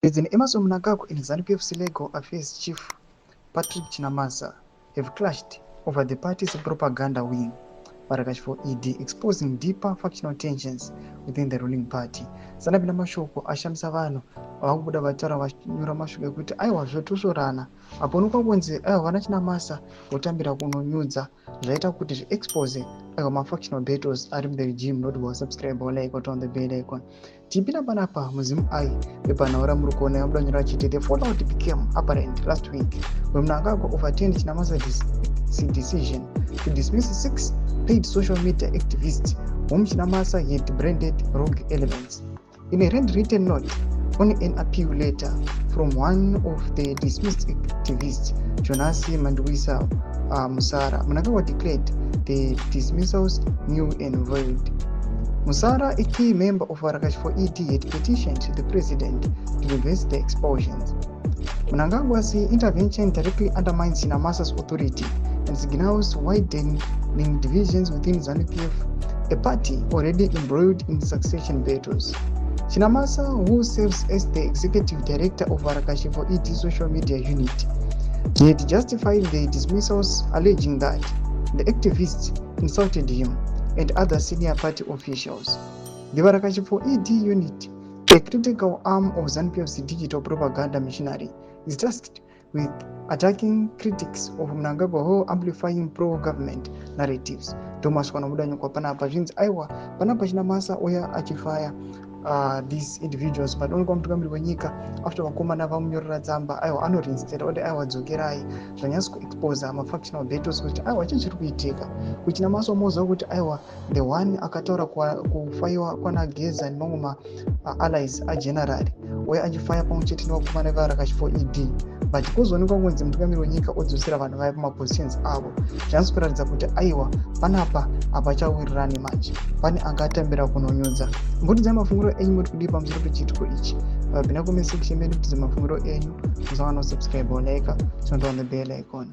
President Emmerson Mnangagwa and ZANU-PF Legal Affairs Chief Patrick Chinamasa have clashed over the party's propaganda wing, Varakash ED, exposing deeper factional tensions within the ruling party. Sanabina mashoko ashamisa vanhu vakubuda vataura vanyora mashoko ekuti aiwa zvotosorana apo nokwakunzi aiwa vana Chinamasa votambira kunonyudza zvaita kuti zviexpose aiwa mafactional battles ari in the regime. Not go subscribe or like on the bell icon. Tipina panapa muzimu ai pepanhaura muri kuona yamuda nyora chiti the fallout became apparent last week when Mnangagwa overturned Chinamasa's decision to dismiss 6 paid social media activists whom Chinamasa had branded rogue elements. In a handwritten note on an appeal letter from one of the dismissed activists, Jonasi Mandwisa Musara, Mnangagwa declared the dismissals null and void. Musara, a key member of Varakash ED, had petitioned the president to reverse the expulsions. Mnangagwa's intervention directly undermines Chinamasa's authority and signals widening divisions within ZANU-PF, a party already embroiled in succession battles. Chinamasa, who serves as the executive director of Varakash ED social media unit, he had justified the dismissals, alleging that the activists insulted him and other senior party officials. The Varakash ED unit, a critical arm of ZANU-PF's digital propaganda machinery, is tasked with attacking critics of Mnangagwa who amplifying pro-government narratives. Thomas Kwanamudanyo kwa panapa zvinzi aiwa panapa Chinamasa oya achifaya these individuals but only kwa mtukamiri wenyika after vakomana vamunyorera tsamba aiwa anorinstead ode aiwa dzokerai zvanyasi kuexpose mafactional battles kuti aiwa chii chiri kuitika kuChinamasa moziva kuti aiwa the one akataura kufaiwa kwanageza nemamwe ma-allies agenerali oya achifaya pamwe chete nevakomana veVarakash ED but kuzoonekwa kunzi mutungamiri wenyika odzosera vanhu vaya pamapositions avo zvinasi kuratidza kuti aiwa panapa hapachawirirani manje pane angatambira kunonyudza. Mbudidza mafungiro enyu muri kudii pamusoro pechitiko ichi. Bvina kumesection medu kutidza mafungiro enyu, musawana kusubscribe or like, turn on the bell icon.